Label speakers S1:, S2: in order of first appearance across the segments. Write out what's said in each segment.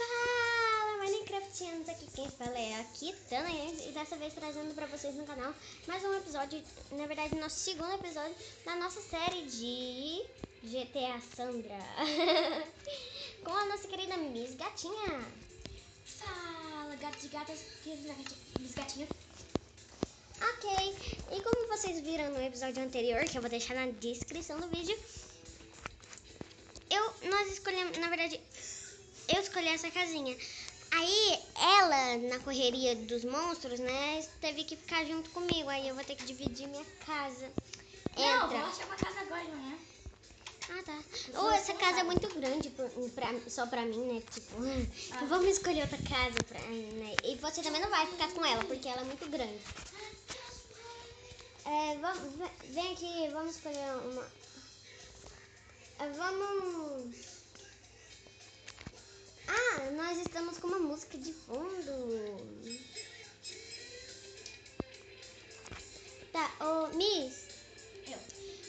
S1: Fala, Minecraftianos, aqui quem fala é a Kitana e dessa vez trazendo pra vocês no canal mais um episódio, na verdade nosso segundo episódio da nossa série de GTA Sandra com a nossa querida Miss Gatinha.
S2: Fala, gatos e gatas, Miss Gatinha.
S1: Ok, e como vocês viram no episódio anterior, que eu vou deixar na descrição do vídeo, nós escolhemos, na verdade, eu escolhi essa casinha. Aí ela, na correria dos monstros, né, teve que ficar junto comigo. Aí eu vou ter que dividir minha casa.
S2: Não, vou achar uma casa agora de manhã.
S1: Ah, tá. Ou essa casa é muito grande só pra mim, né? Tipo, vamos escolher outra casa né? E você também não vai ficar com ela, porque ela é muito grande. Vem aqui, vamos escolher uma. Nós estamos com uma música de fundo. Tá, Miss.
S2: Eu.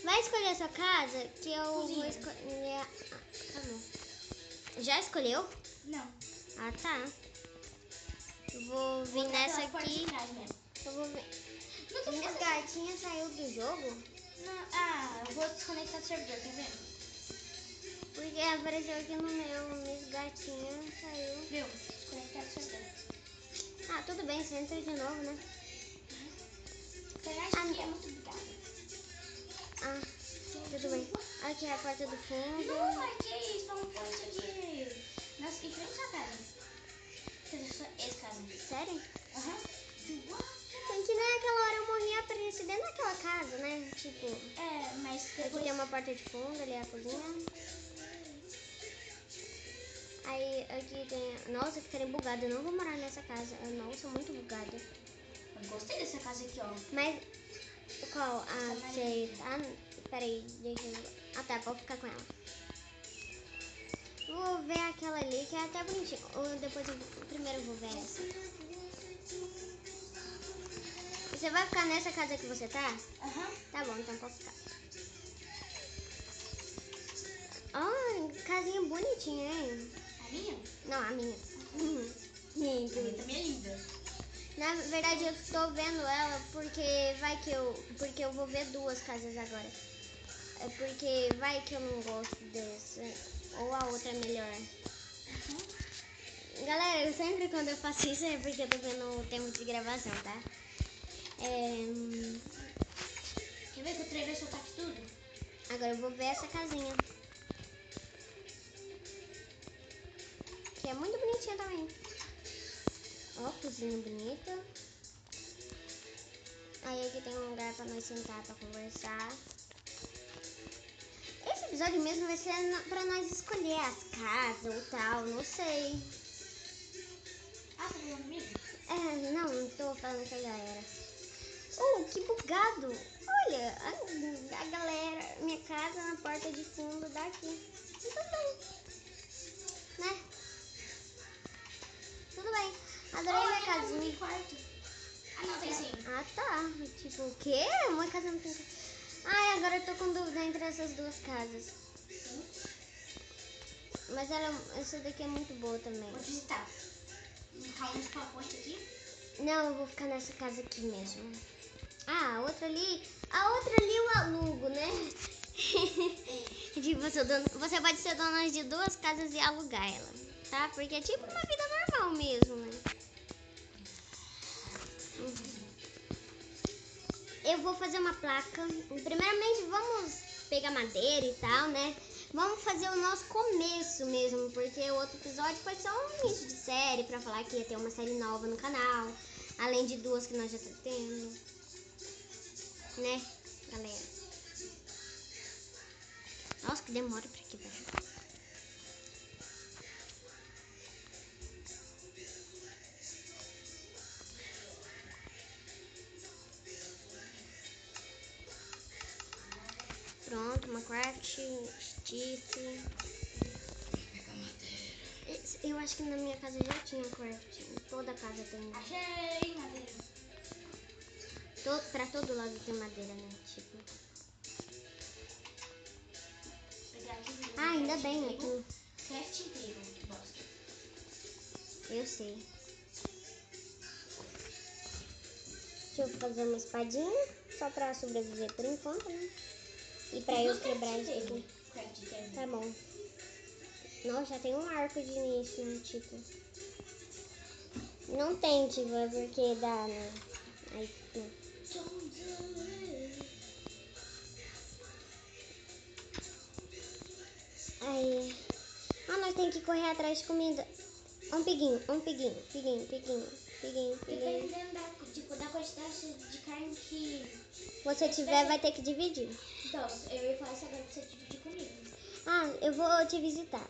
S1: Vai escolher a sua casa que eu
S2: Cozinha.
S1: vou escolher. Tá bom. Já escolheu?
S2: Não.
S1: Ah, tá. Eu vou vir nessa aqui. Eu vou ver. Minha gatinha saiu do jogo?
S2: Não, eu vou desconectar do servidor, tá vendo?
S1: Porque apareceu aqui no meu, Miss Gatinha saiu.
S2: Viu? Desconectar do servidor.
S1: Ah, tudo bem, você entra de novo, né?
S2: Você acha que é muito obrigada?
S1: Ah, tudo bem. Aqui é a porta do fundo.
S2: Não, aqui, estão pondo isso aqui. Nossa, em frente à casa. Quer dizer, só esse casa.
S1: Sério?
S2: Aham.
S1: Tem que naquela hora eu morri apareci dentro daquela casa, né? Tipo,
S2: mas
S1: aqui
S2: depois...
S1: tem uma porta de fundo, ali é a cozinha. Aí aqui tem... Nossa, que trem bugado. Eu não vou morar nessa casa. Nossa, muito bugado.
S2: Eu gostei dessa casa aqui, ó.
S1: Mas... Qual? Sei. Peraí, deixa eu... Ah, tá, vou ficar com ela. Vou ver aquela ali, que é até bonitinha. Ou depois primeiro eu vou ver essa. Você vai ficar nessa casa que você tá?
S2: Aham.
S1: Tá bom, então pode ficar. Casinha bonitinha, hein?
S2: A minha?
S1: Não, a minha.
S2: A minha também é linda.
S1: Na verdade, eu tô vendo ela porque eu vou ver duas casas agora. É porque vai que eu não gosto dessa. Ou a outra é melhor. Galera, sempre quando eu faço isso é porque eu tô vendo o tempo de gravação, tá?
S2: Quer ver que o trem vai soltar aqui tudo?
S1: Agora eu vou ver essa casinha. Que é muito bonitinha também. Ó, cozinha bonita. Aí aqui tem um lugar pra nós sentar pra conversar. Esse episódio mesmo vai ser pra nós escolher as casas ou tal, não sei.
S2: Ah, tá falando comigo?
S1: Não tô falando com a galera. Que bugado! Olha, a galera, minha casa na porta de fundo daqui. Tudo bem, né? Tudo bem. Adorei minha casinha.
S2: Quarto. Ah, não, tem sim.
S1: Ah, tá. Tipo, o quê? Uma casa não tem... Ai, agora eu tô com dúvida entre essas duas casas. Mas essa daqui é muito boa também.
S2: Vou visitar. Vou uns pacotes aqui.
S1: Não, eu vou ficar nessa casa aqui mesmo. A outra ali eu alugo, né? Tipo, você pode ser dona de duas casas e alugar ela, tá? Porque é tipo uma vida normal mesmo, né? Eu vou fazer uma placa. Primeiramente, vamos pegar madeira e tal, né? Vamos fazer o nosso começo mesmo, porque o outro episódio foi só um início de série, pra falar que ia ter uma série nova no canal, além de duas que nós já temos, né, galera? Nossa, que demora pra aqui, velho. Pronto, uma craft, stick. Eu acho que na minha casa já tinha craft. Toda casa tem.
S2: Achei madeira.
S1: Pra todo lado tem madeira, né? Tipo.
S2: Pegar aqui.
S1: Ainda bem, aqui.
S2: Crafting table, que bosta.
S1: Eu sei. Deixa eu fazer uma espadinha, só pra sobreviver por enquanto, né? E pra eu quebrar isso aqui. Tá bom. Nossa, já tem um arco de início, né? Tipo. Não tente, porque dá, né? Aí, não. Aí. Ah, nós temos que correr atrás de comida. Um piguinho.
S2: Dependendo da quantidade de carne que
S1: Você tiver, vai ter que dividir.
S2: Então, eu ia falar isso agora pra você dividir comigo.
S1: Ah, eu vou te visitar.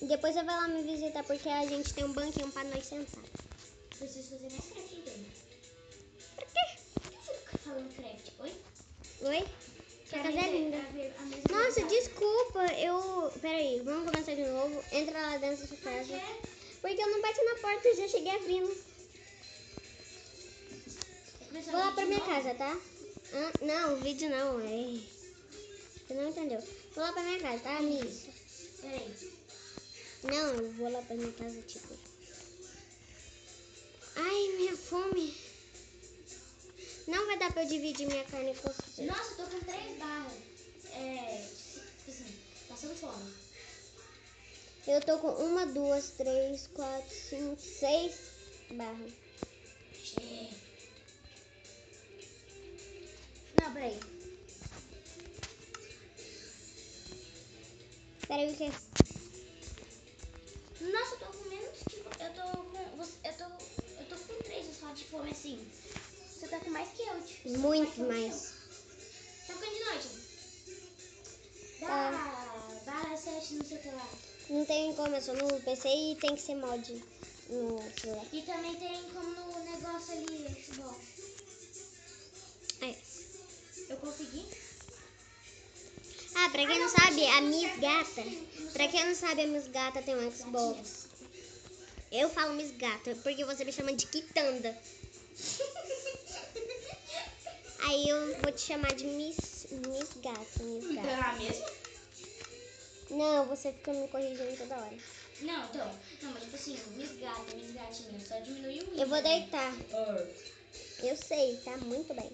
S1: Depois você vai lá me visitar, porque a gente tem um banquinho pra nós sentar.
S2: Preciso fazer mais craft então.
S1: Por quê?
S2: Por que você fica falando craft? Oi?
S1: Oi? Sua casa é linda.
S2: A mesa
S1: Nossa,
S2: é
S1: desculpa, Peraí, vamos começar de novo. Entra lá dentro da sua casa. Porque eu não bati na porta, eu já cheguei abrindo. Vou lá pra minha casa, tá? Ah, não, o vídeo não, Você não entendeu. Vou lá pra minha casa, tá, Miss?
S2: Peraí.
S1: Não, eu vou lá pra minha casa, tipo. Ai, minha fome. Não vai dar pra eu dividir minha carne com você.
S2: Nossa, eu tô com 3 barras. Tipo assim, passando fome.
S1: Eu tô com 1, 2, 3, 4, 5, 6 barras.
S2: Não, peraí.
S1: Peraí, o quê?
S2: Nossa, eu tô com menos, tipo, eu tô com 3 só de fome assim. Você tá com mais que eu, tipo.
S1: Muito mais.
S2: Tá ficando de noite. Barra 7 no seu celular.
S1: Não tem como, é só no PC e tem que ser mod no celular.
S2: E também tem como no negócio ali, Xbox.
S1: É.
S2: Eu consegui?
S1: Ah, pra quem não sabe, a Miss Gata. Pra quem não sabe, a Miss Gata tem um Xbox. Eu falo Miss Gata porque você me chama de Quitanda. Aí eu vou te chamar de Miss Gata.
S2: Ah, mesmo?
S1: Não, você fica me corrigindo toda hora.
S2: Não, então. Não, mas tipo assim, Miss Gatinha, só diminuiu o
S1: Eu vou deitar. Eu sei, tá muito bem.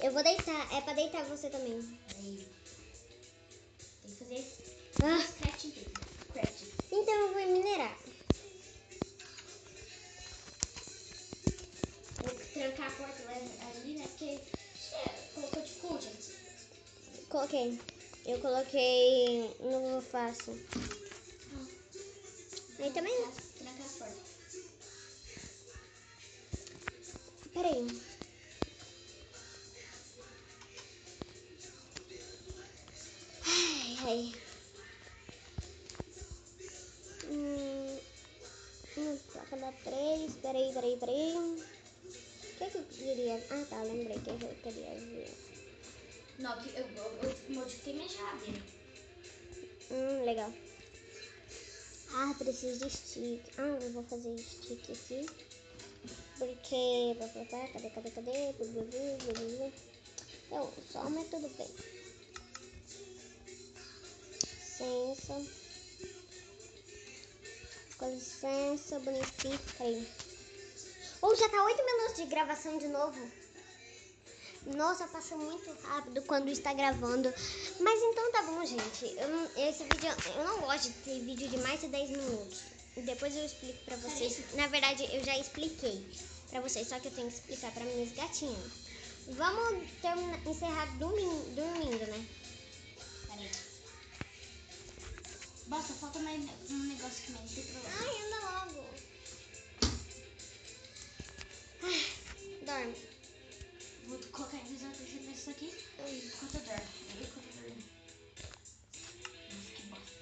S1: Eu vou deitar. É pra deitar você também.
S2: Aí. Tem que fazer craft inteiro.
S1: Então eu vou minerar.
S2: Vou trancar a porta ali, né? Porque você colocou de coaching.
S1: Coloquei. Eu coloquei no fácil. Aí também.
S2: Trancar a porta.
S1: Peraí. Ai. Placa da 3. Peraí. O que eu queria? Ah, tá. Lembrei que eu queria ver.
S2: Não, eu modifiquei minha geladeira.
S1: Legal. Ah, preciso de stick. Ah, eu vou fazer stick aqui. Porque... Cadê? Eu só, mas tudo bem. Licença. Com licença, bonifica aí. Já tá 8 minutos de gravação de novo. Nossa, passa muito rápido quando está gravando. Mas então tá bom, gente. Eu não gosto de ter vídeo de mais de 10 minutos. Depois eu explico pra vocês. Na verdade, eu já expliquei pra vocês, só que eu tenho que explicar pra minhas gatinhas. Vamos encerrar dormindo, né?
S2: Peraí. Nossa, falta mais um negócio que não tem problema.
S1: Ai, anda logo. Dorme.
S2: Vou colocar em visão terceira vez isso aqui. Enquanto eu dormo. Nossa, que bosta.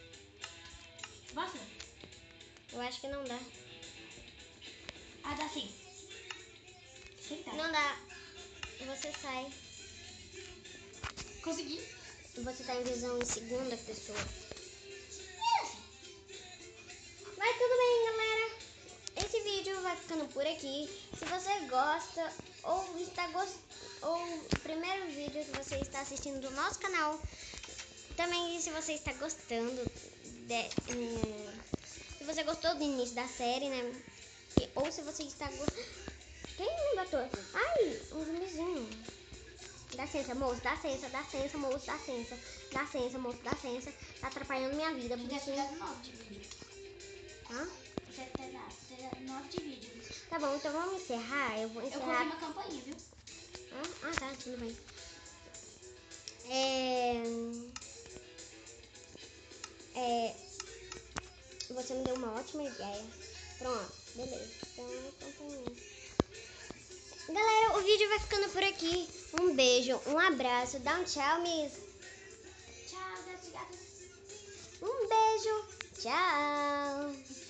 S2: Basta?
S1: Eu acho que não dá.
S2: Ah, dá sim. Tá.
S1: Não dá. Você sai.
S2: Consegui.
S1: Você tá em visão em segunda pessoa. Mas tudo bem, galera. Esse vídeo vai ficando por aqui. Se você gosta ou o primeiro vídeo que você está assistindo do nosso canal, também se você está gostando Se você gostou do início da série, né? Ou se você está gostando... Quem me bateu? Ai, um zumbizinho. Dá licença, moço. Dá licença, moço. Dá licença. Dá licença, moço. Dá licença. Tá atrapalhando minha vida.
S2: Deve ter dado 9 de vídeo.
S1: Hã?
S2: Deve ter dado 9 de vídeo.
S1: Tá bom, então vamos encerrar. Eu vou
S2: Eu
S1: encerrar.
S2: coloquei uma campainha, viu?
S1: Ah, tá, tudo bem. Você me deu uma ótima ideia. Pronto, beleza. Então, galera, o vídeo vai ficando por aqui. Um beijo, um abraço. Dá um tchau, Miss.
S2: Tchau, gatos e gatas.
S1: Um beijo. Tchau.